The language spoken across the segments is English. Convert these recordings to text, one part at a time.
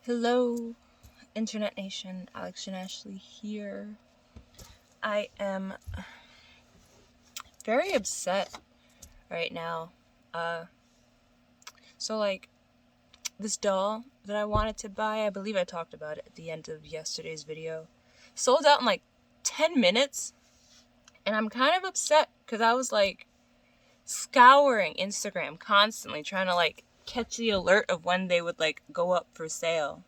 Hello, Internet Nation. Alex and Ashley here. I am very upset right now. This doll that I wanted to buy, I believe I talked about it at the end of yesterday's video, sold out in like 10 minutes. And I'm kind of upset because I was like scouring Instagram constantly trying to catch the alert of when they would go up for sale.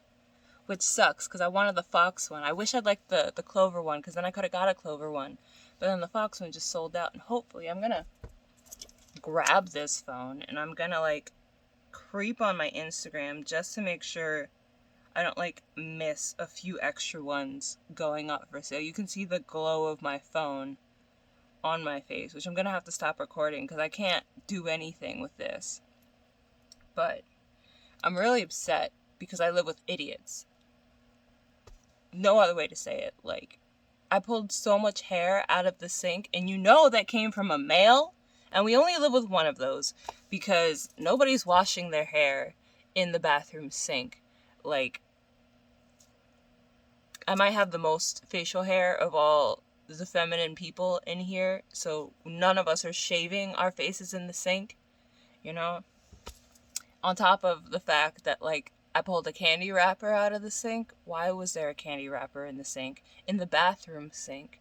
Which sucks, because I wanted the Fox one. I wish I'd liked the Clover one, because then I could have got a Clover one. But then the Fox one just sold out, and hopefully I'm going to grab this phone, and I'm going to, creep on my Instagram just to make sure I don't, miss a few extra ones going up for sale. You can see the glow of my phone on my face, which I'm going to have to stop recording, because I can't do anything with this. But I'm really upset, because I live with idiots. No other way to say it. I pulled so much hair out of the sink, and that came from a male, and we only live with one of those because nobody's washing their hair in the bathroom sink. I might have the most facial hair of all the feminine people in here, so none of us are shaving our faces in the sink, on top of the fact that I pulled a candy wrapper out of the sink. Why was there a candy wrapper in the sink? In the bathroom sink.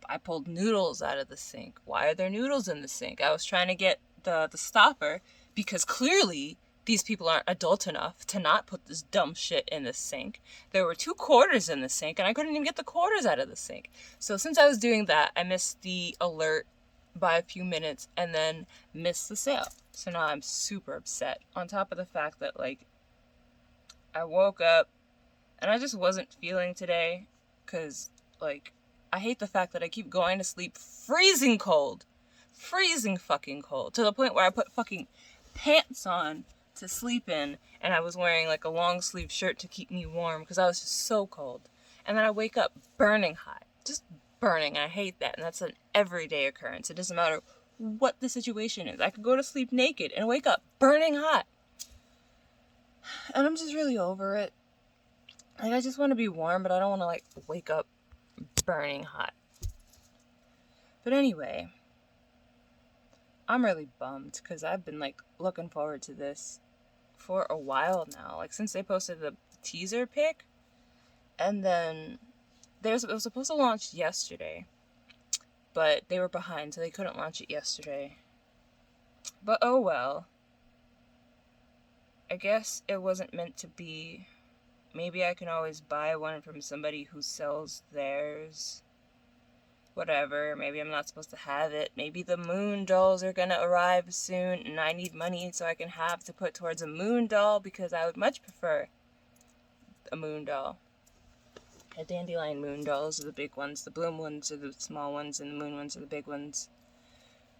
I pulled noodles out of the sink. Why are there noodles in the sink? I was trying to get the stopper because clearly these people aren't adult enough to not put this dumb shit in the sink. There were 2 quarters in the sink and I couldn't even get the quarters out of the sink. So since I was doing that, I missed the alert by a few minutes and then missed the sale. So now I'm super upset. On top of the fact that I woke up and I just wasn't feeling today because, I hate the fact that I keep going to sleep freezing cold. Freezing fucking cold. To the point where I put fucking pants on to sleep in and I was wearing a long sleeve shirt to keep me warm because I was just so cold. And then I wake up burning hot. Just burning. And I hate that. And that's an everyday occurrence. It doesn't matter what the situation is. I could go to sleep naked and wake up burning hot. And I'm just really over it. I just want to be warm, but I don't want to, wake up burning hot. But anyway, I'm really bummed, because I've been, looking forward to this for a while now. Since they posted the teaser pic, and then it was supposed to launch yesterday, but they were behind, so they couldn't launch it yesterday. But oh well. I guess it wasn't meant to be. Maybe I can always buy one from somebody who sells theirs. Whatever. Maybe I'm not supposed to have it. Maybe the moon dolls are gonna arrive soon and I need money so I can have to put towards a moon doll because I would much prefer a moon doll. A dandelion moon dolls are the big ones. The bloom ones are the small ones and the moon ones are the big ones.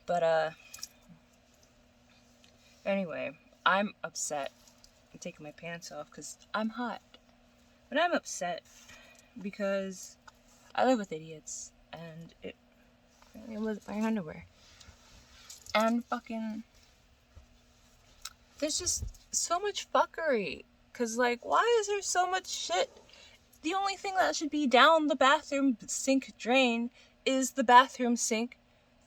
But, anyway. I'm upset. I'm taking my pants off because I'm hot. But I'm upset because I live with idiots and I was wearing underwear. And there's just so much fuckery. Because, why is there so much shit? The only thing that should be down the bathroom sink drain is the bathroom sink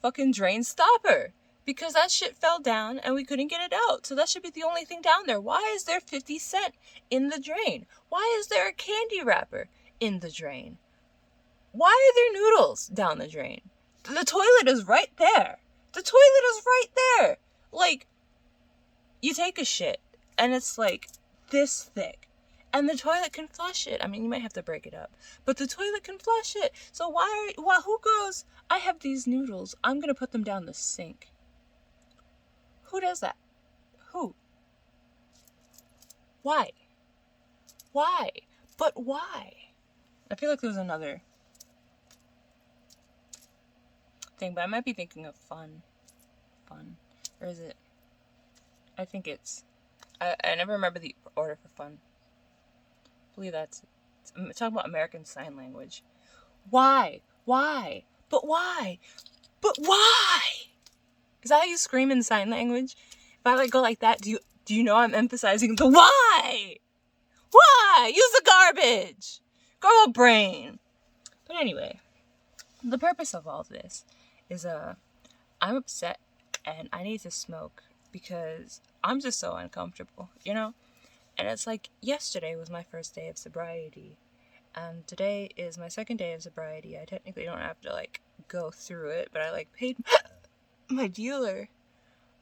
fucking drain stopper. Because that shit fell down and we couldn't get it out. So that should be the only thing down there. Why is there 50 cents in the drain? Why is there a candy wrapper in the drain? Why are there noodles down the drain? The toilet is right there. The toilet is right there. You take a shit and it's this thick. And the toilet can flush it. I mean, you might have to break it up. But the toilet can flush it. So who goes, I have these noodles. I'm going to put them down the sink. Who does that? Who? Why? Why? But why? I feel like there's another thing, but I might be thinking of fun. Or is it? I think it's... I never remember the order for fun. I believe that's... I'm talking about American Sign Language. Why? Why? But why? But why? Is that how you scream in sign language? If I go like that, do you know I'm emphasizing the why? Why? die. Use the garbage. Grow a brain. But anyway, the purpose of all this is I'm upset and I need to smoke because I'm just so uncomfortable, you know? And it's like yesterday was my first day of sobriety. And today is my second day of sobriety. I technically don't have to like go through it, but I like paid my dealer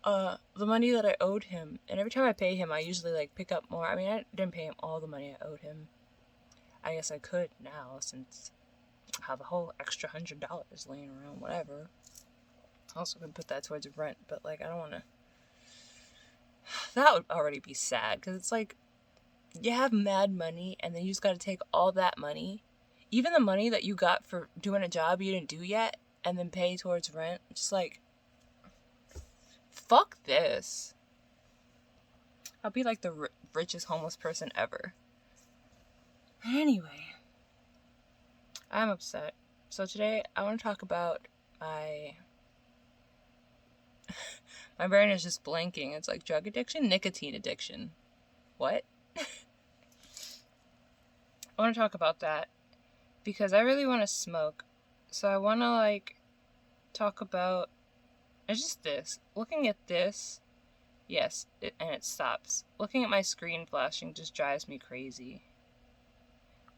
the money that I owed him. And every time I pay him, I usually like pick up more. I mean, I didn't pay him all the money I owed him. I guess I could now since I have a whole extra $100 laying around, whatever. I also could put that towards rent, but like I don't want to. That would already be sad because it's like you have mad money and then you just got to take all that money, even the money that you got for doing a job you didn't do yet, and then pay towards rent. Just like, fuck this. I'll be like the richest homeless person ever. Anyway, I'm upset. So today I want to talk about my brain is just blanking. It's like drug addiction, nicotine addiction. What? I want to talk about that because I really want to smoke. So I want to like talk about it's just this. Looking at this, yes, and it stops. Looking at my screen flashing just drives me crazy.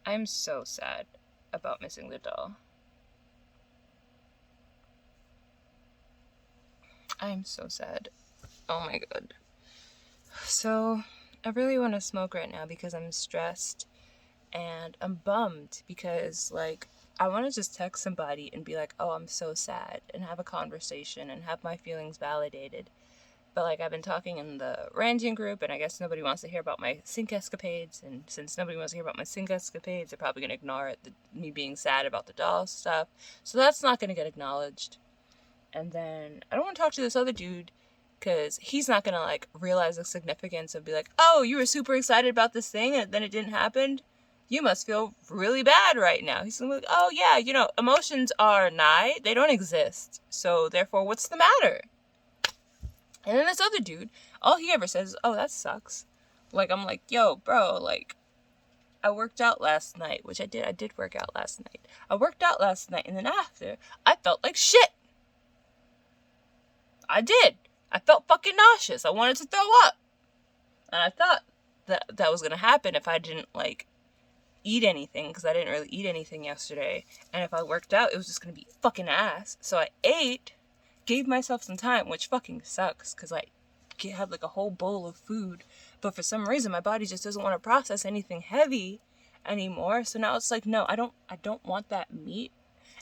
I'm so sad about missing the doll. I'm so sad. Oh my god. So, I really want to smoke right now because I'm stressed and I'm bummed because, like, I want to just text somebody and be like, oh, I'm so sad, and have a conversation and have my feelings validated. But, like, I've been talking in the ranting group, and I guess nobody wants to hear about my sink escapades, and since nobody wants to hear about my sink escapades, they're probably going to ignore it, me being sad about the doll stuff. So that's not going to get acknowledged. And then I don't want to talk to this other dude because he's not going to, like, realize the significance of be like, oh, you were super excited about this thing and then it didn't happen? You must feel really bad right now. He's going to be like, oh, yeah, you know, emotions are nigh. They don't exist. So, therefore, what's the matter? And then this other dude, all he ever says is, oh, that sucks. Like, I'm like, yo, bro, like, I worked out last night, which I did. I did work out last night. I worked out last night, and then after, I felt like shit. I did. I felt fucking nauseous. I wanted to throw up. And I thought that was going to happen if I didn't, like, eat anything, because I didn't really eat anything yesterday. And if I worked out, it was just going to be fucking ass. So I ate, gave myself some time, which fucking sucks, because I had, like, a whole bowl of food. But for some reason, my body just doesn't want to process anything heavy anymore. So now it's like, no, I don't want that meat.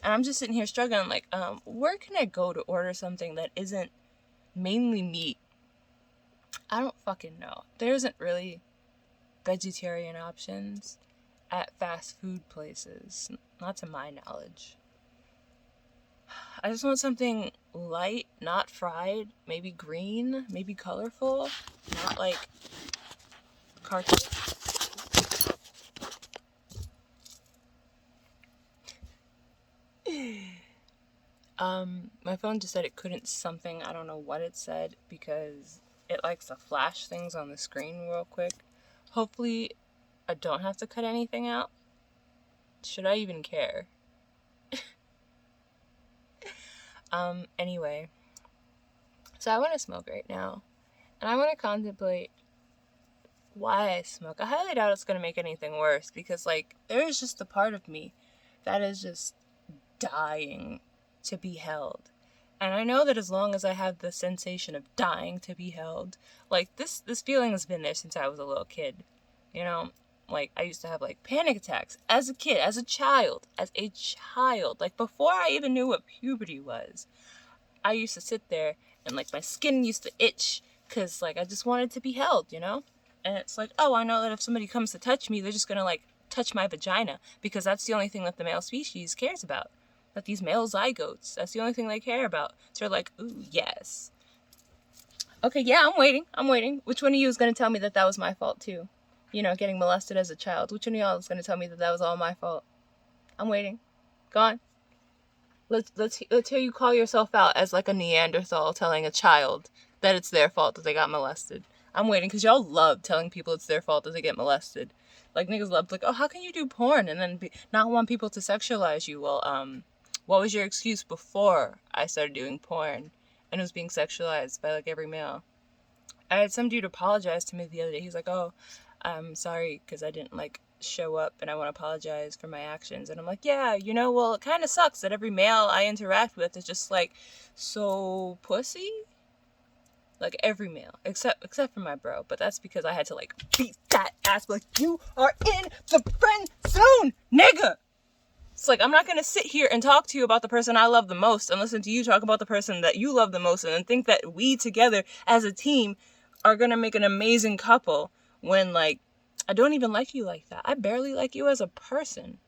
And I'm just sitting here struggling, like, where can I go to order something that isn't mainly meat? I don't fucking know. There isn't really vegetarian options at fast food places, not to my knowledge. I just want something light, not fried, maybe green, maybe colorful, not like cartoon. My phone just said it couldn't something. I don't know what it said because it likes to flash things on the screen real quick. Hopefully, I don't have to cut anything out. Should I even care? Anyway. So I want to smoke right now. And I want to contemplate why I smoke. I highly doubt it's going to make anything worse because, like, there is just a part of me that is just dying to be held. And I know that as long as I have the sensation of dying to be held, like, this feeling has been there since I was a little kid. You know? Like, I used to have, like, panic attacks as a kid, as a child. Like, before I even knew what puberty was, I used to sit there and, like, my skin used to itch because, like, I just wanted to be held, you know? And it's like, oh, I know that if somebody comes to touch me, they're just gonna, like, touch my vagina because that's the only thing that the male species cares about. That these male zygotes, that's the only thing they care about. So they're like, ooh, yes. Okay, yeah, I'm waiting. Which one of you is gonna tell me that was my fault, too? You know, getting molested as a child. Which one of y'all is going to tell me that was all my fault? I'm waiting. Go on. Let's hear you call yourself out as like a Neanderthal telling a child that it's their fault that they got molested. I'm waiting because y'all love telling people it's their fault that they get molested. Like, niggas love, like, oh, how can you do porn and then not want people to sexualize you? Well, what was your excuse before I started doing porn and it was being sexualized by, like, every male? I had some dude apologize to me the other day. He's like, oh, I'm sorry because I didn't, like, show up and I want to apologize for my actions. And I'm like, yeah, you know, well, it kind of sucks that every male I interact with is just, like, so pussy. Like, every male, except for my bro. But that's because I had to, like, beat that ass. Like, you are in the friend zone, nigga. It's like, I'm not going to sit here and talk to you about the person I love the most and listen to you talk about the person that you love the most and then think that we together as a team are going to make an amazing couple when, like, I don't even like you like that. I barely like you as a person.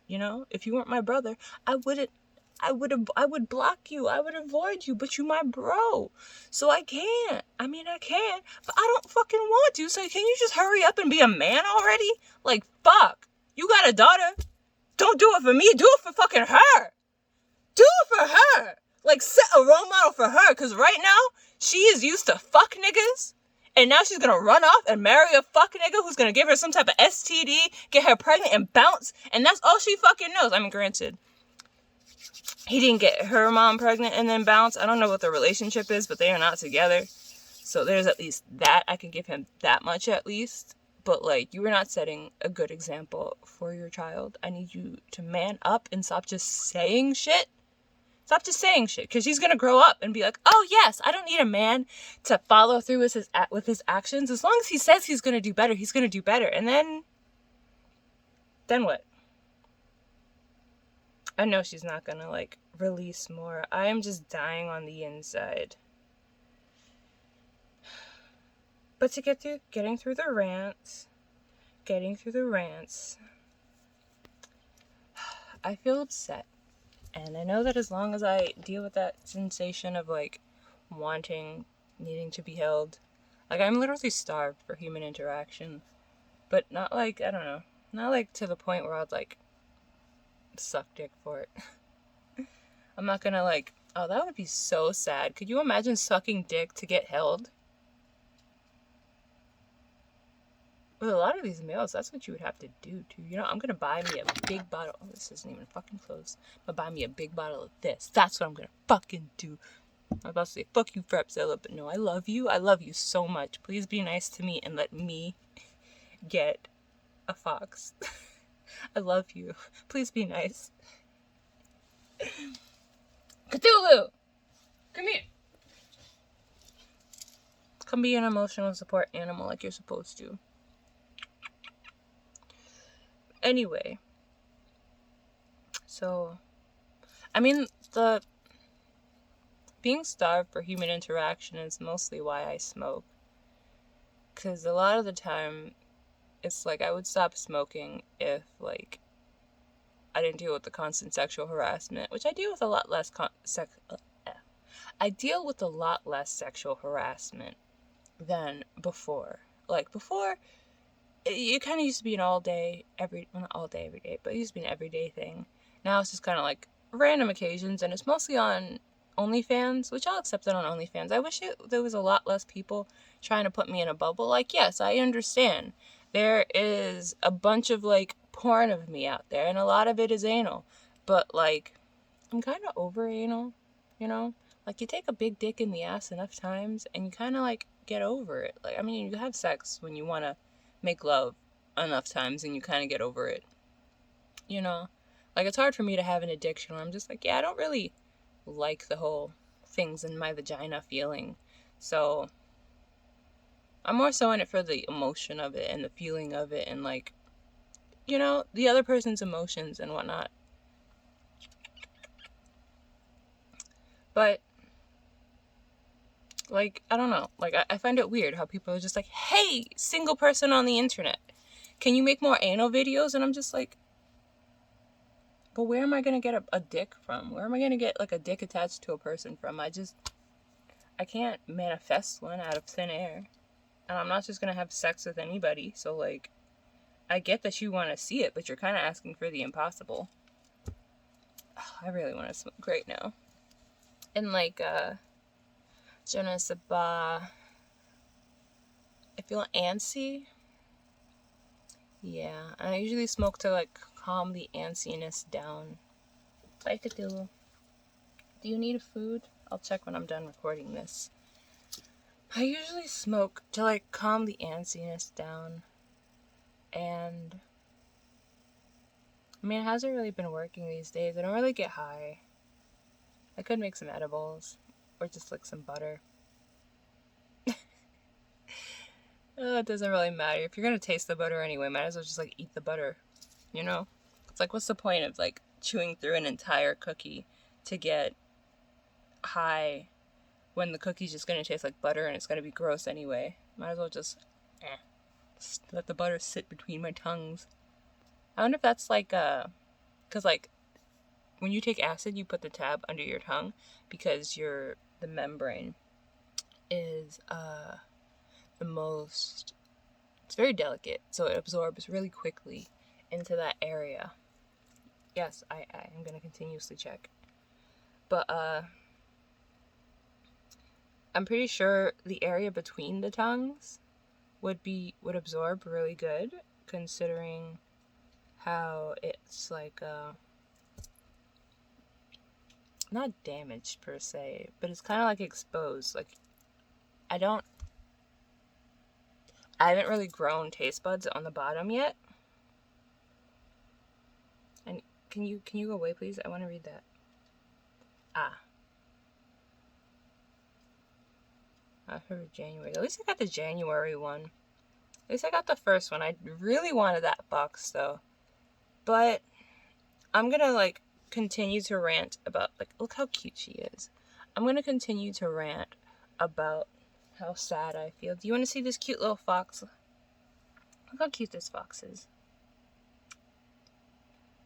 You know, if you weren't my brother, I would block you. I would avoid you, but you my bro. So I can't. I mean, I can, but I don't fucking want to. So can you just hurry up and be a man already? Like, fuck. You got a daughter. Don't do it for me. Do it for fucking her. Do it for her. Like, set a role model for her. Because right now, she is used to fuck niggas. And now she's going to run off and marry a fuck nigga who's going to give her some type of STD, get her pregnant and bounce. And that's all she fucking knows. I mean, granted, he didn't get her mom pregnant and then bounce. I don't know what the relationship is, but they are not together. So there's at least that. I can give him that much at least. But, like, you are not setting a good example for your child. I need you to man up and stop just saying shit. Stop just saying shit. Because she's going to grow up and be like, oh, yes, I don't need a man to follow through with his actions. As long as he says he's going to do better, he's going to do better. And then what? I know she's not going to, like, release more. I am just dying on the inside. But to getting through the rants, I feel upset. And I know that as long as I deal with that sensation of, like, needing to be held, like, I'm literally starved for human interaction. But not, like, I don't know, not, like, to the point where I'd, like, suck dick for it. I'm not gonna, like, oh, that would be so sad. Could you imagine sucking dick to get held? With a lot of these males, that's what you would have to do, too. You know, I'm gonna buy me a big bottle. Oh, this isn't even fucking close. I'm gonna buy me a big bottle of this. That's what I'm gonna fucking do. I was about to say, fuck you, Frapzilla, but no, I love you. I love you so much. Please be nice to me and let me get a fox. I love you. Please be nice. Cthulhu! Come here. Come be an emotional support animal like you're supposed to. Anyway. So, I mean, the being starved for human interaction is mostly why I smoke. Because a lot of the time, it's like I would stop smoking if, like, I didn't deal with the constant sexual harassment, which I deal with a lot less I deal with a lot less sexual harassment than before. Like, before, it kind of used to be an not all day, every day, but it used to be an everyday thing. Now it's just kind of like random occasions, and it's mostly on OnlyFans, which I'll accept that on OnlyFans. I wish there was a lot less people trying to put me in a bubble. Like, yes, I understand. There is a bunch of, like, porn of me out there, and a lot of it is anal. But, like, I'm kind of over anal, you know? Like, you take a big dick in the ass enough times, and you kind of, like, get over it. Like, I mean, you have sex when you want to make love enough times, and you kind of get over it, you know? Like, it's hard for me to have an addiction where I'm just like, yeah, I don't really like the whole things in my vagina feeling. So I'm more so in it for the emotion of it and the feeling of it and, like, you know, the other person's emotions and whatnot. But, like, I don't know. Like, I find it weird how people are just like, hey, single person on the internet, can you make more anal videos? And I'm just like, but where am I going to get a dick from? Where am I going to get, like, a dick attached to a person from? I can't manifest one out of thin air. And I'm not just going to have sex with anybody. So, like, I get that you want to see it, but you're kind of asking for the impossible. Oh, I really want to smoke right now. And, like, je ne sais pas, I feel antsy. Yeah, I usually smoke to like calm the antsiness down. Bye, Cthulhu. Do you need food? I'll check when I'm done recording this. I usually smoke to like calm the antsiness down. And I mean, it hasn't really been working these days. I don't really get high. I could make some edibles or just like some butter. It doesn't really matter. If you're gonna taste the butter anyway, might as well just like eat the butter. You know? It's like, what's the point of like chewing through an entire cookie to get high when the cookie's just gonna taste like butter and it's gonna be gross anyway? Might as well just let the butter sit between my tongues. I wonder if that's like because like when you take acid, you put the tab under your tongue because the membrane is the most, it's very delicate, so it absorbs really quickly into that area. Yes, I am gonna continuously check, but I'm pretty sure the area between the tongues would absorb really good, considering how it's like not damaged per se, but it's kind of like exposed. Like I haven't really grown taste buds on the bottom yet. And can you go away, please? I want to read that. For January. At least I got the January one. At least I got the first one. I really wanted that box though. But I'm gonna like continue to rant about, like, look how cute she is. I'm gonna continue to rant about how sad I feel. Do you want to see this cute little fox? Look how cute this fox is.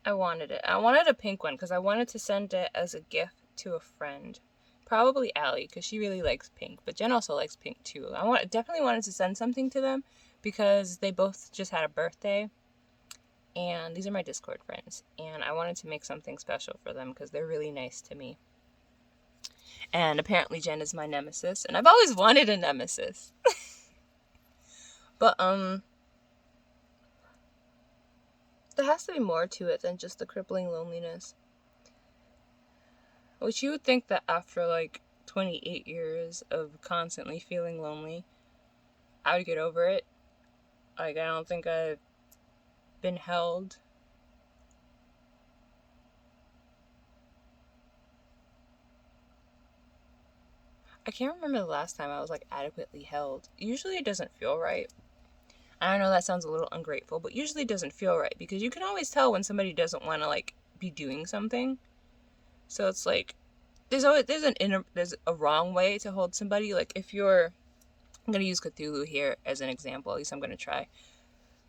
I wanted it. I wanted a pink one because I wanted to send it as a gift to a friend. Probably Allie, because she really likes pink. But Jen also likes pink too. Definitely wanted to send something to them because they both just had a birthday. And these are my Discord friends. And I wanted to make something special for them because they're really nice to me. And apparently Jen is my nemesis. And I've always wanted a nemesis. But, there has to be more to it than just the crippling loneliness. Which you would think that after like 28 years of constantly feeling lonely, I would get over it. Like, I don't think I've been held. I can't remember the last time I was like adequately held. Usually it doesn't feel right. I know that sounds a little ungrateful, but usually it doesn't feel right because you can always tell when somebody doesn't want to like be doing something. So it's like there's a wrong way to hold somebody. Like if I'm gonna use Cthulhu here as an example. At least I'm gonna try.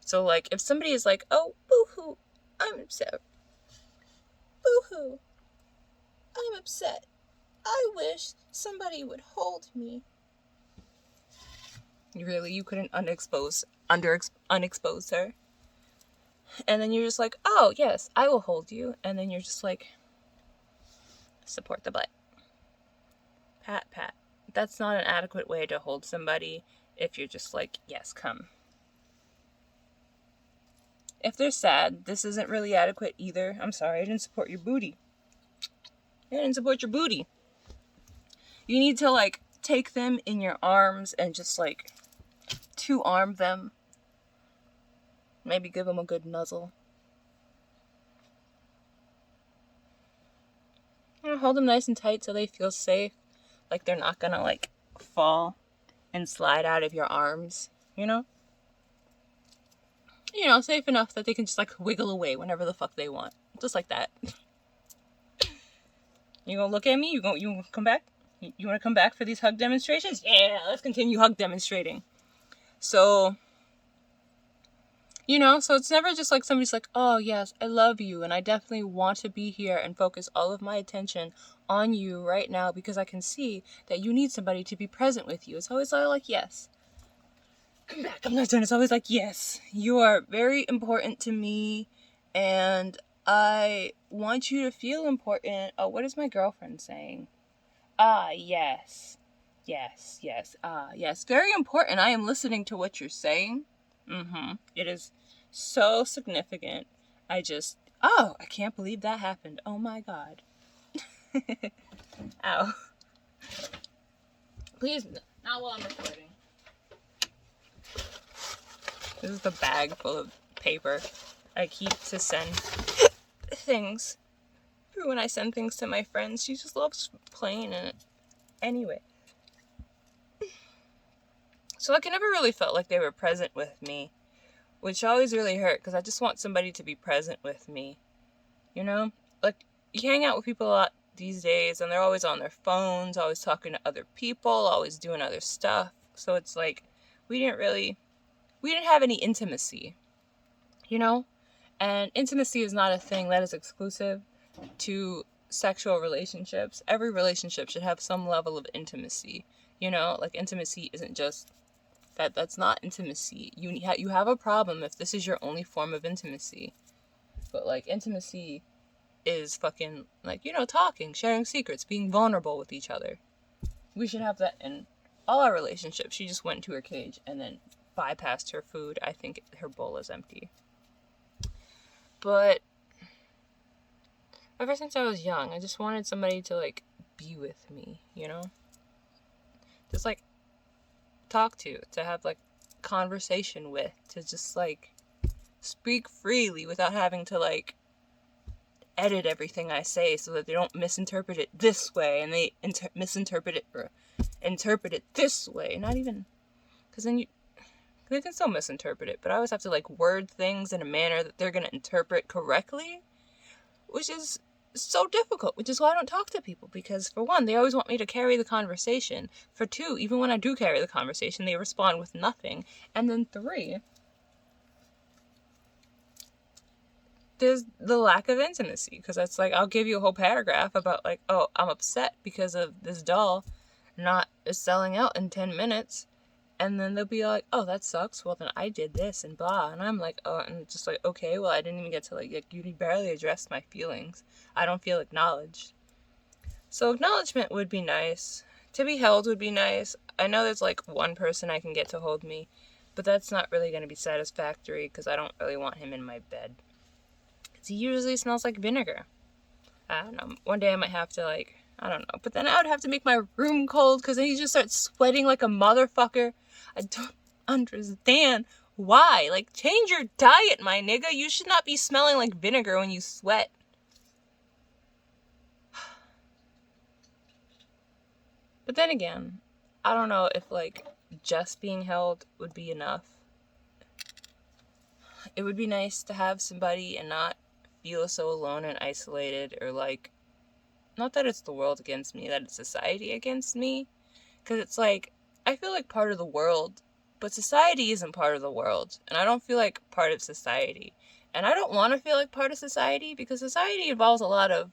So like if somebody is like, oh boo-hoo, I'm upset. Boo-hoo, I'm upset. I wish somebody would hold me. Really, you couldn't unexpose her? And then you're just like, oh yes, I will hold you. And then you're just like, support the butt. Pat, pat. That's not an adequate way to hold somebody if you're just like, yes, come. If they're sad, this isn't really adequate either. I'm sorry, I didn't support your booty. I didn't support your booty. You need to like take them in your arms and just like 2-arm them. Maybe give them a good nuzzle. Hold them nice and tight so they feel safe. Like they're not gonna like fall and slide out of your arms, you know? You know, safe enough that they can just like wiggle away whenever the fuck they want. Just like that. You gonna look at me? You gonna come back? You wanna come back for these hug demonstrations? Yeah, let's continue hug demonstrating. So, you know, so it's never just like somebody's like, oh yes, I love you and I definitely want to be here and focus all of my attention on you right now because I can see that you need somebody to be present with you. It's always like, yes. Come back, I'm not done. It's always like, yes, you are very important to me and I want you to feel important. Oh, what is my girlfriend saying? Yes. Yes, yes. Yes. Very important. I am listening to what you're saying. It is so significant. I can't believe that happened. Oh my god. Ow. Please, not while I'm recording. This is the bag full of paper I keep to send things. When I send things to my friends, she just loves playing in it. Anyway. So like I never really felt like they were present with me, which always really hurt because I just want somebody to be present with me. You know? Like, you hang out with people a lot these days and they're always on their phones, always talking to other people, always doing other stuff. So it's like, we didn't have any intimacy, you know? And intimacy is not a thing that is exclusive to sexual relationships. Every relationship should have some level of intimacy, you know? Like, intimacy isn't just that's not intimacy. You have a problem if this is your only form of intimacy. But like, intimacy is fucking like, you know, talking, sharing secrets, being vulnerable with each other. We should have that in all our relationships. She just went to her cage and then bypassed her food. I think her bowl is empty. But ever since I was young, I just wanted somebody to like be with me, you know? Just like talk to have like conversation with, to just like speak freely without having to like edit everything I say so that they don't misinterpret it this way and they misinterpret it or interpret it this way. Not even, because then they can still misinterpret it, but I always have to like word things in a manner that they're gonna interpret correctly, which is so difficult, which is why I don't talk to people, because for one, they always want me to carry the conversation. For two, even when I do carry the conversation, they respond with nothing. And then three, there's the lack of intimacy, because it's like, I'll give you a whole paragraph about like, oh, I'm upset because of this doll not selling out in 10 minutes. And then they'll be like, oh, that sucks. Well, then I did this and blah. And I'm like, oh, and just like, okay, well, I didn't even get to like you barely addressed my feelings. I don't feel acknowledged. So acknowledgement would be nice. To be held would be nice. I know there's like one person I can get to hold me, but that's not really going to be satisfactory because I don't really want him in my bed. He usually smells like vinegar. I don't know. One day I might have to like, I don't know. But then I would have to make my room cold because then he just starts sweating like a motherfucker. I don't understand why. Like, change your diet, my nigga. You should not be smelling like vinegar when you sweat. But then again, I don't know if like just being held would be enough. It would be nice to have somebody and not feel so alone and isolated, or like, not that it's the world against me, that it's society against me. Because it's like, I feel like part of the world, but society isn't part of the world. And I don't feel like part of society. And I don't want to feel like part of society, because society involves a lot of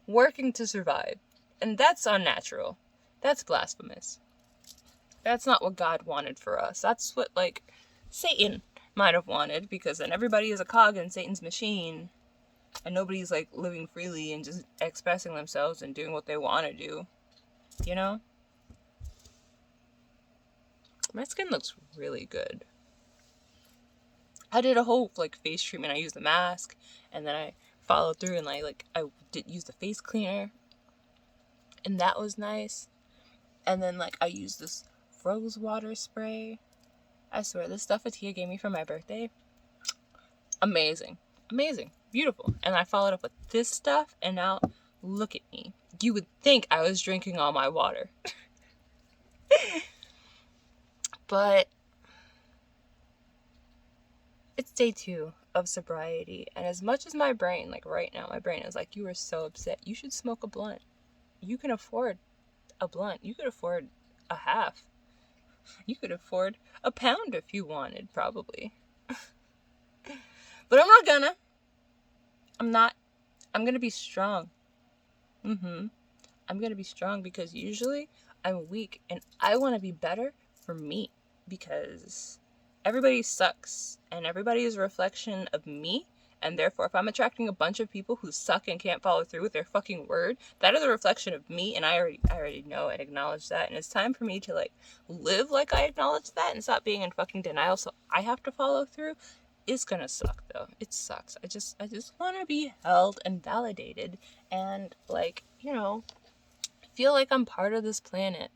working to survive. And that's unnatural. That's blasphemous. That's not what God wanted for us. That's what, like, Satan might have wanted, because then everybody is a cog in Satan's machine. And nobody's, like, living freely and just expressing themselves and doing what they want to do. You know? My skin looks really good. I did a whole, like, face treatment. I used the mask, and then I followed through, and I did use the face cleaner. And that was nice. And then, like, I used this rose water spray. I swear, this stuff Atia gave me for my birthday. Amazing. Amazing. Beautiful. And I followed up with this stuff, and now look at me. You would think I was drinking all my water. But it's day 2 of sobriety, and as much as my brain, like right now, my brain is like, you are so upset, you should smoke a blunt. You can afford a blunt. You could afford a half. You could afford a pound if you wanted, probably. But I'm not gonna. I'm gonna be strong. I'm gonna be strong, because usually I'm weak, and I want to be better for me, because everybody sucks, and everybody is a reflection of me, and therefore if I'm attracting a bunch of people who suck and can't follow through with their fucking word, that is a reflection of me, and I already know and acknowledge that, and it's time for me to like live like I acknowledge that and stop being in fucking denial, so I have to follow through. is gonna suck though. It sucks. I just want to be held and validated, and like, feel like I'm part of this planet.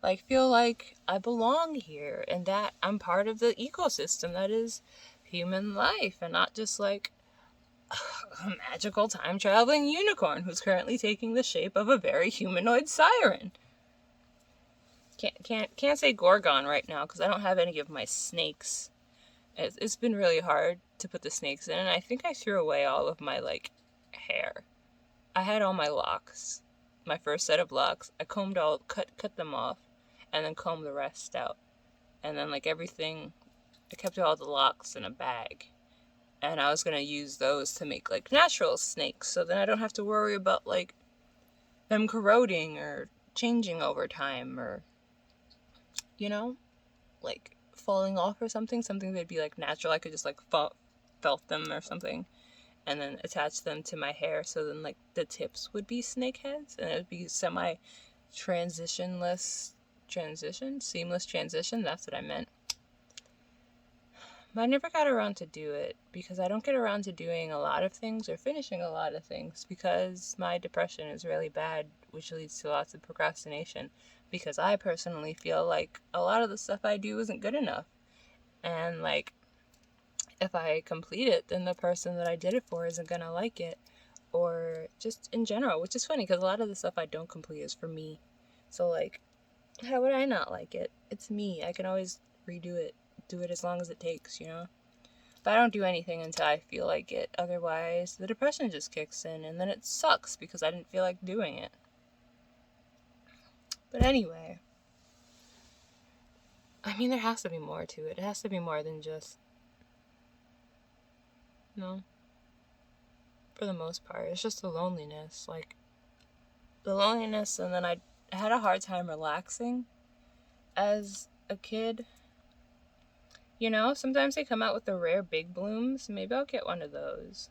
Like, feel like I belong here and that I'm part of the ecosystem that is human life, and not just like a magical time traveling unicorn who's currently taking the shape of a very humanoid siren. Can't say Gorgon right now because I don't have any of my snakes. It's been really hard to put the snakes in, and I think I threw away all of my like hair. I had all my locks, my first set of locks. I cut them off, and then combed the rest out, and then like everything, I kept all the locks in a bag, and I was gonna use those to make like natural snakes, so then I don't have to worry about like them corroding or changing over time, or like falling off or something that'd be like natural. I could just like felt them or something, and then attach them to my hair, so then like the tips would be snake heads, and it would be seamless transition. That's what I meant. But I never got around to do it because I don't get around to doing a lot of things or finishing a lot of things because my depression is really bad, which leads to lots of procrastination, because I personally feel like a lot of the stuff I do isn't good enough. And like, if I complete it, then the person that I did it for isn't gonna like it, or just in general, which is funny because a lot of the stuff I don't complete is for me. So like, how would I not like it? It's me. I can always redo it, do it as long as it takes, But I don't do anything until I feel like it. Otherwise, the depression just kicks in, and then it sucks because I didn't feel like doing it. But anyway, I mean, there has to be more to it. It has to be more than just, for the most part. It's just the loneliness. Like, the loneliness, and then I had a hard time relaxing as a kid. Sometimes they come out with the rare big blooms. Maybe I'll get one of those.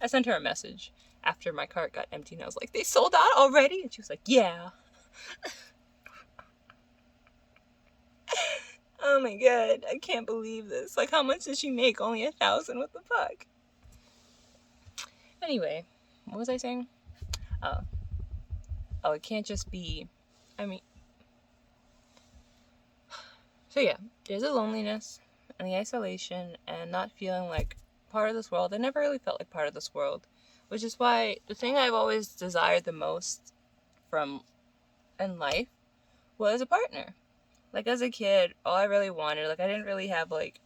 I sent her a message after my cart got empty, and I was like, they sold out already? And she was like, yeah. Oh my god, I can't believe this. Like, how much did she make? Only 1,000? What the fuck? Anyway, what was I saying? Oh, it can't just be, so yeah, there's a loneliness and the isolation and not feeling like part of this world. I never really felt like part of this world, which is why the thing I've always desired the most from in life was a partner. Like, as a kid, all I really wanted, like, I didn't really have, like,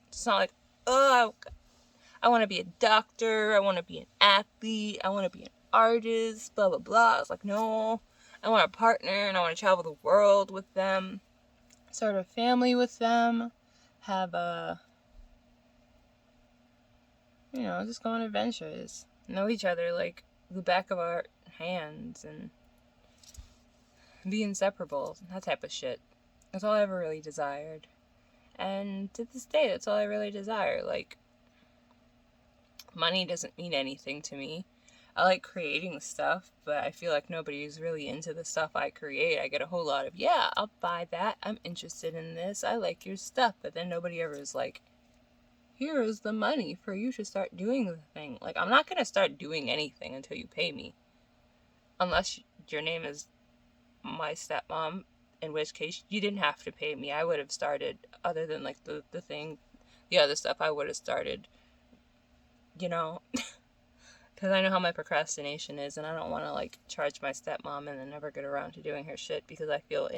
it's not like, oh, I want to be a doctor, I want to be an athlete, I want to be an artist, blah, blah, blah. It's like, no, I want a partner, and I want to travel the world with them, start a family with them, have just go on adventures, know each other like the back of our hands, and be inseparable, that type of shit. That's all I ever really desired. And to this day, that's all I really desire. Like, money doesn't mean anything to me. I like creating stuff, but I feel like nobody's really into the stuff I create. I get a whole lot of, yeah, I'll buy that, I'm interested in this, I like your stuff, but then nobody ever is like, here is the money for you to start doing the thing. Like, I'm not going to start doing anything until you pay me. Unless your name is my stepmom, in which case you didn't have to pay me. I would have started, other than like the other stuff I would have started, because I know how my procrastination is, and I don't want to like charge my stepmom and then never get around to doing her shit because I feel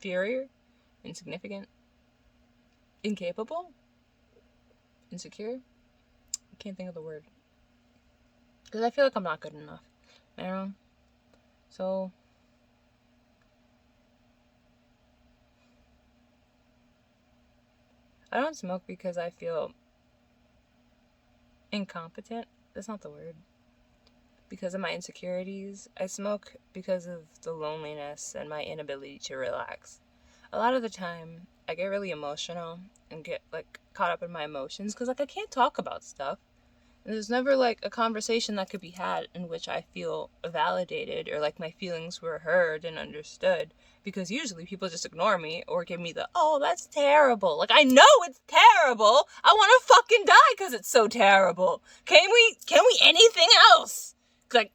inferior, insignificant, incapable, insecure. I can't think of the word. Because I feel like I'm not good enough. So I don't smoke because I feel incompetent. That's not the word. Because of my insecurities. I smoke because of the loneliness and my inability to relax. A lot of the time, I get really emotional and get like caught up in my emotions because like I can't talk about stuff. There's never like a conversation that could be had in which I feel validated or like my feelings were heard and understood, because usually people just ignore me or give me the, oh, that's terrible. Like, I know it's terrible. I want to fucking die because it's so terrible. Can we anything else? Like,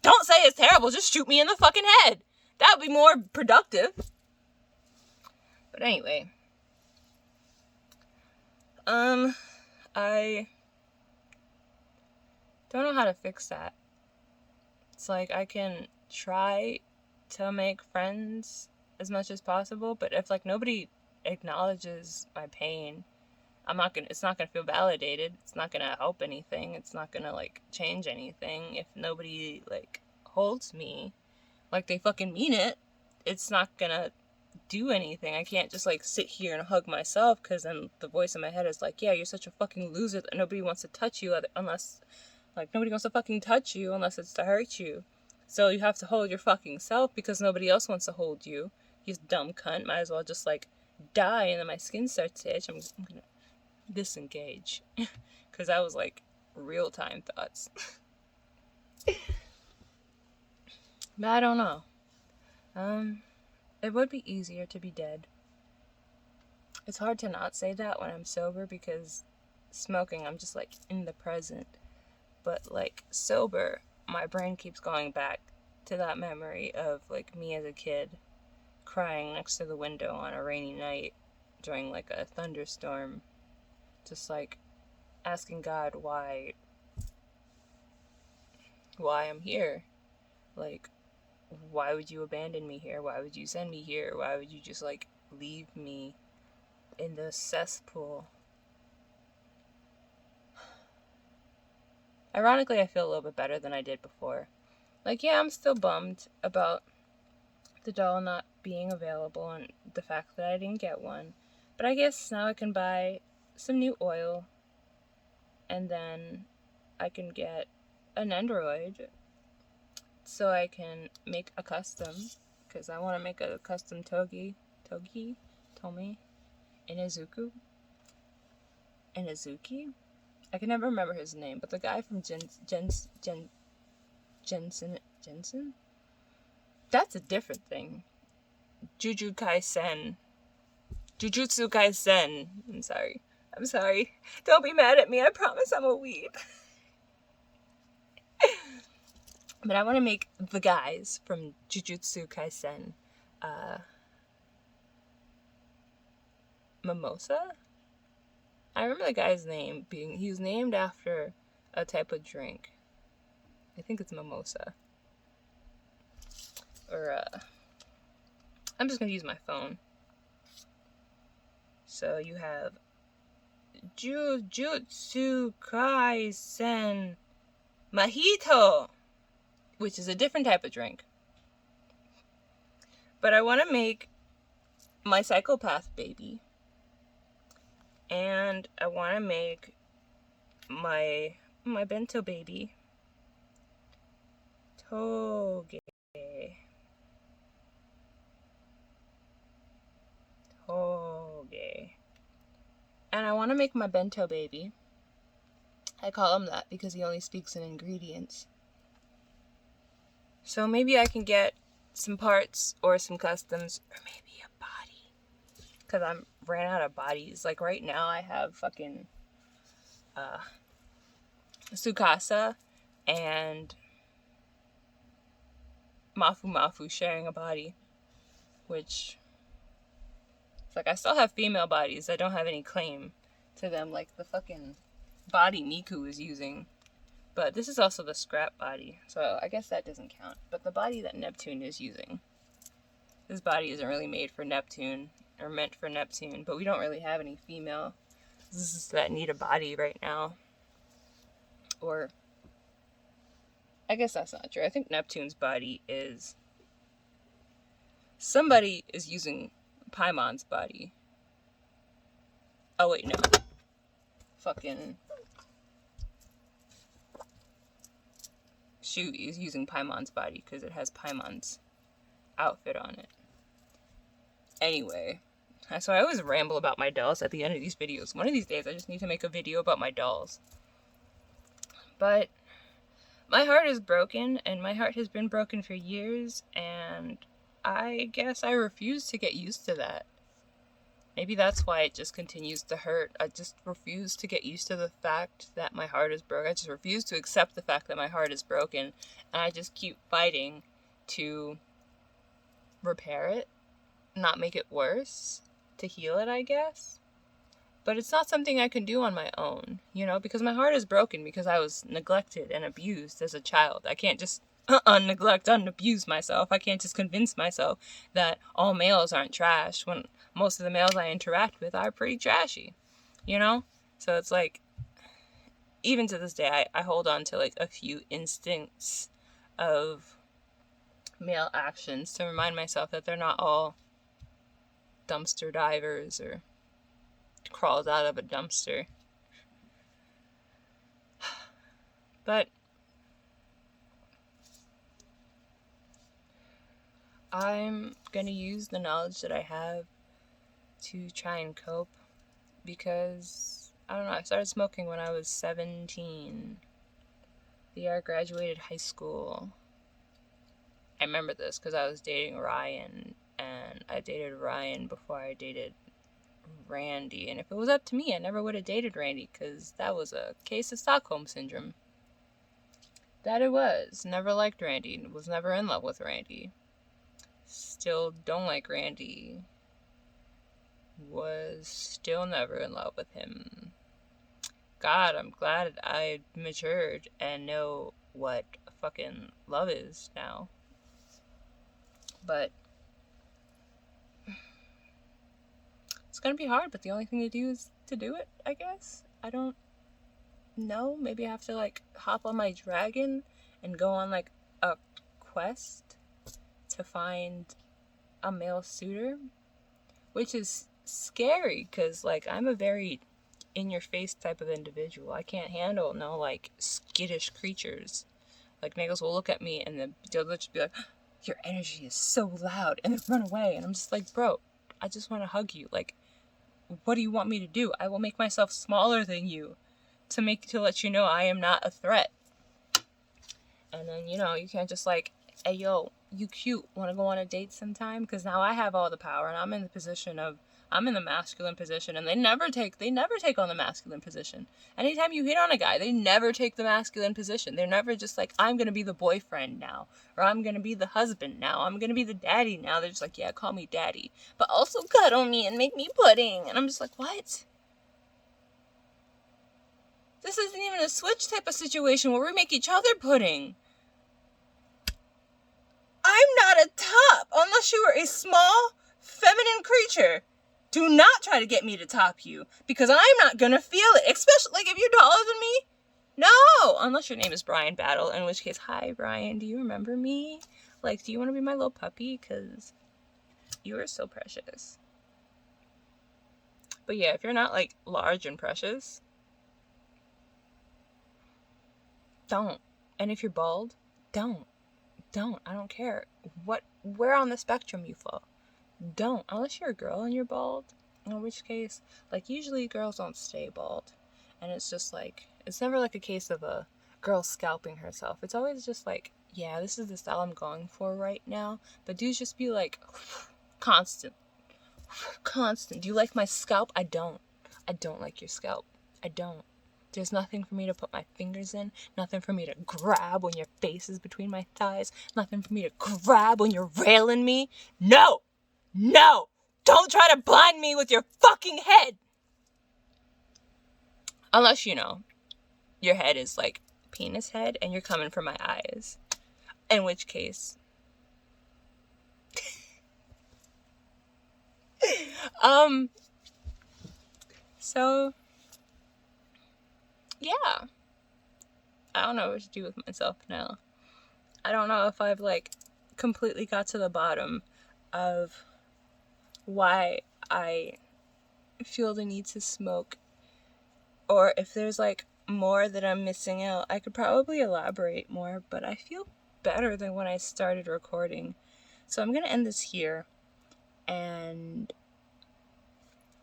don't say it's terrible. Just shoot me in the fucking head. That would be more productive. But anyway, I don't know how to fix that. It's like I can try to make friends as much as possible, but if like nobody acknowledges my pain, it's not gonna feel validated. It's not gonna help anything. It's not gonna like change anything. If nobody like holds me like they fucking mean it, it's not gonna do anything. I can't just like sit here and hug myself, because then the voice in my head is like, yeah, you're such a fucking loser that nobody wants to touch you unless like nobody wants to fucking touch you unless it's to hurt you. So you have to hold your fucking self because nobody else wants to hold you. You dumb cunt. Might as well just like die, and then my skin starts to itch. I'm gonna disengage. Because that was like real time thoughts. But I don't know. It would be easier to be dead. It's hard to not say that when I'm sober, because smoking, I'm just like in the present. But like sober, my brain keeps going back to that memory of like me as a kid crying next to the window on a rainy night during like a thunderstorm, just like asking God why I'm here. Like, why would you abandon me here? Why would you send me here? Why would you just like leave me in the cesspool? Ironically, I feel a little bit better than I did before. Like, yeah, I'm still bummed about the doll not being available and the fact that I didn't get one. But I guess now I can buy some new oil, and then I can get an Android so I can make a custom, because I want to make a custom Tomi, Inazuki. I can never remember his name, but the guy from Jensen? That's a different thing. Jujutsu Kaisen. I'm sorry. Don't be mad at me. I promise I'm a weeb. But I want to make the guys from Jujutsu Kaisen Mimosa? I remember the guy's name he was named after a type of drink. I think it's mimosa. Or, I'm just gonna use my phone. So you have Jujutsu Kaisen Mojito, which is a different type of drink. But I want to make my psychopath baby, and I want to make my bento baby Toge. And I want to make my bento baby. I call him that because he only speaks in ingredients. So maybe I can get some parts or some customs, or maybe a body, because I ran out of bodies. Like right now I have fucking Tsukasa and Mafu sharing a body, which it's like I still have female bodies. I don't have any claim to them, like the fucking body Miku is using. But this is also the scrap body, so I guess that doesn't count. But the body that Neptune is using, this body isn't really made for Neptune, or meant for Neptune, but we don't really have any female that need a body right now. Or, I guess that's not true. I think Neptune's body is, somebody is using Paimon's body. Oh wait, no. Fucking Shoot is using Paimon's body because it has Paimon's outfit on it. Anyway, so I always ramble about my dolls at the end of these videos. One of these days I just need to make a video about my dolls. But my heart is broken, and my heart has been broken for years, and I guess I refuse to get used to that. Maybe that's why it just continues to hurt. I just refuse to get used to the fact that my heart is broken. I just refuse to accept the fact that my heart is broken, and I just keep fighting to repair it, not make it worse, to heal it, I guess. But it's not something I can do on my own, because my heart is broken because I was neglected and abused as a child. I can't just neglect and abuse myself. I can't just convince myself that all males aren't trash when most of the males I interact with are pretty trashy, So it's like, even to this day, I hold on to like a few instincts of male actions to remind myself that they're not all dumpster divers or crawled out of a dumpster. But I'm gonna use the knowledge that I have to try and cope, because I don't know, I started smoking when I was 17, the year I graduated high school. I remember this because I was dating Ryan, and I dated Ryan before I dated Randy, and if it was up to me, I never would have dated Randy, because that was a case of Stockholm Syndrome. That it was. Never liked Randy, was never in love with Randy. Still don't like Randy. Was still never in love with him. God, I'm glad I matured and know what fucking love is now. But it's gonna be hard, but the only thing to do is to do it, I guess. I don't know. Maybe I have to like hop on my dragon and go on like a quest to find a male suitor, which is scary because like I'm a very in your face type of individual. I can't handle no like skittish creatures. Like niggas will look at me and then they'll just be like, your energy is so loud, and then run away, and I'm just like, bro, I just want to hug you. Like, what do you want me to do? I will make myself smaller than you to let you know I am not a threat. And then, you can't just like, hey, yo, you cute, want to go on a date sometime? Because now I have all the power, and I'm in the masculine position, and they never take on the masculine position. Anytime you hit on a guy, they never take the masculine position. They're never just like, I'm going to be the boyfriend now, or I'm going to be the husband now, I'm going to be the daddy now. They're just like, yeah, call me daddy, but also cuddle me and make me pudding. And I'm just like, what? This isn't even a switch type of situation where we make each other pudding. I'm not a top unless you are a small, feminine creature. Do not try to get me to top you, because I'm not gonna feel it, especially like if you're taller than me. No, unless your name is Brian Battle, in which case, hi Brian, do you remember me? Like, do you want to be my little puppy? Because you are so precious. But yeah, if you're not like large and precious, don't. And if you're bald, don't. I don't care where on the spectrum you fall. Don't, unless you're a girl and you're bald, in which case, like, usually girls don't stay bald, and it's just like, it's never like a case of a girl scalping herself. It's always just like, yeah, this is the style I'm going for right now, but dudes just be like, constant. Do you like my scalp? I don't like your scalp. I don't. There's nothing for me to put my fingers in, nothing for me to grab when your face is between my thighs, nothing for me to grab when you're railing me. No! Don't try to blind me with your fucking head! Unless, your head is like penis head and you're coming for my eyes. In which case... So... yeah. I don't know what to do with myself now. I don't know if I've like completely got to the bottom of why I feel the need to smoke, or if there's like more that I'm missing out. I could probably elaborate more, but I feel better than when I started recording. So I'm gonna end this here, and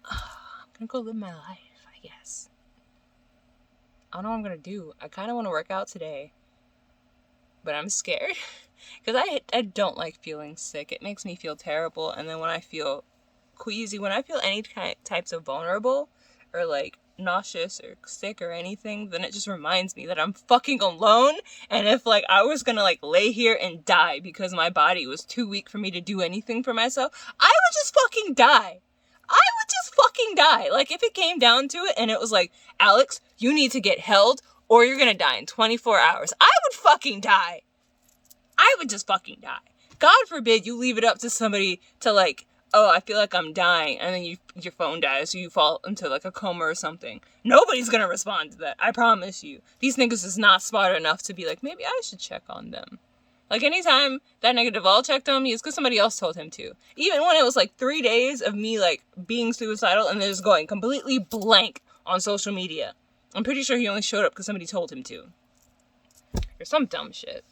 I'm gonna go live my life, I guess. I don't know what I'm gonna do. I kind of want to work out today, but I'm scared because I don't like feeling sick. It makes me feel terrible, and then when I feel queasy, when I feel any types of vulnerable or like nauseous or sick or anything, then it just reminds me that I'm fucking alone. And if like I was gonna like lay here and die because my body was too weak for me to do anything for myself, I would just fucking die. I would just fucking die. Like if it came down to it and it was like, Alex, you need to get held or you're gonna die in 24 hours, I would fucking die. I would just fucking die. God forbid you leave it up to somebody to like, oh, I feel like I'm dying, and then your phone dies, so you fall into like a coma or something. Nobody's gonna respond to that. I promise you. These niggas is not smart enough to be like, maybe I should check on them. Like anytime that nigga Duvall checked on me, it's because somebody else told him to. Even when it was like 3 days of me like being suicidal and then just going completely blank on social media. I'm pretty sure he only showed up because somebody told him to. Or some dumb shit.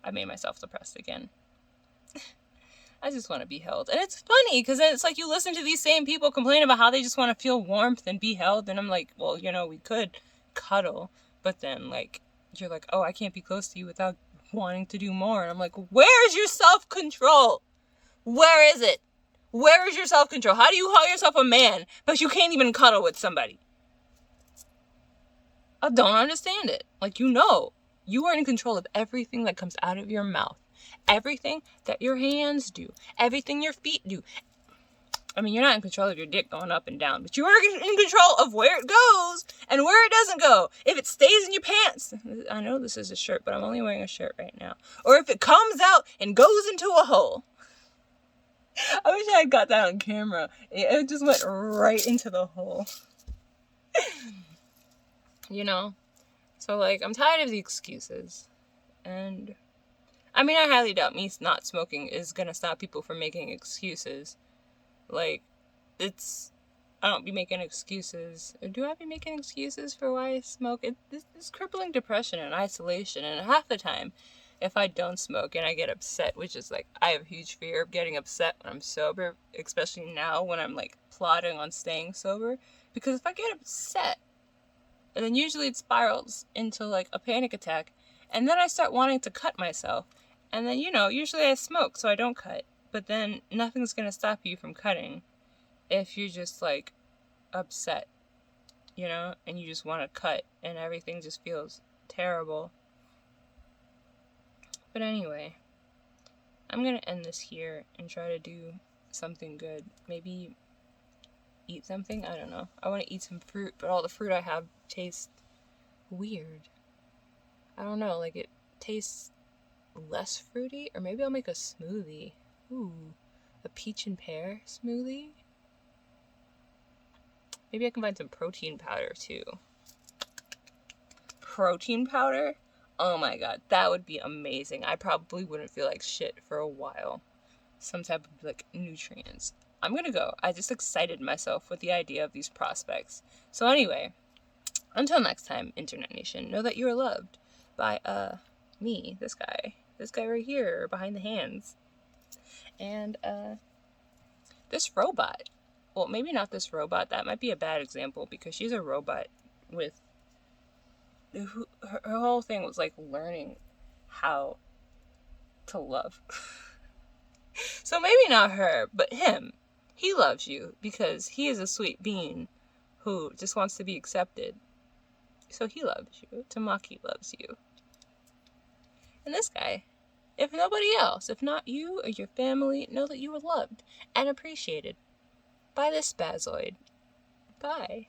I made myself depressed again. I just want to be held. And it's funny because it's like you listen to these same people complain about how they just want to feel warmth and be held. And I'm like, well, you know, we could cuddle. But then like, you're like, oh, I can't be close to you without wanting to do more. And I'm like, where's your self-control? Where is it? Where is your self-control? How do you call yourself a man, but you can't even cuddle with somebody? I don't understand it. Like, you know. You are in control of everything that comes out of your mouth. Everything that your hands do. Everything your feet do. I mean, you're not in control of your dick going up and down, but you are in control of where it goes and where it doesn't go. If it stays in your pants. I know this is a shirt, but I'm only wearing a shirt right now. Or if it comes out and goes into a hole. I wish I had got that on camera. It just went right into the hole. You know? So, like, I'm tired of the excuses, and, I mean, I highly doubt me not smoking is gonna stop people from making excuses. Like, I don't be making excuses. Or do I be making excuses for why I smoke? It's crippling depression and isolation, and half the time, if I don't smoke and I get upset, which is, like, I have a huge fear of getting upset when I'm sober, especially now when I'm, like, plotting on staying sober, because if I get upset, and then usually it spirals into like a panic attack. And then I start wanting to cut myself. And then, you know, usually I smoke, so I don't cut. But then nothing's going to stop you from cutting if you're just like upset, you know, and you just want to cut and everything just feels terrible. But anyway, I'm going to end this here and try to do something good. Maybe eat something? I don't know. I want to eat some fruit, but all the fruit I have tastes weird. I don't know, like it tastes less fruity, or maybe I'll make a smoothie. Ooh, a peach and pear smoothie? Maybe I can find some protein powder too. Protein powder? Oh my god, that would be amazing. I probably wouldn't feel like shit for a while. Some type of like nutrients. I'm gonna go. I just excited myself with the idea of these prospects. So anyway, until next time, Internet Nation, know that you are loved by, me, this guy right here, behind the hands, and, this robot. Well, maybe not this robot, that might be a bad example, because she's a robot with, her whole thing was, like, learning how to love. So maybe not her, but him. He loves you because he is a sweet being who just wants to be accepted. So he loves you. Tamaki loves you. And this guy, if nobody else, if not you or your family, know that you are loved and appreciated by this spazoid. Bye.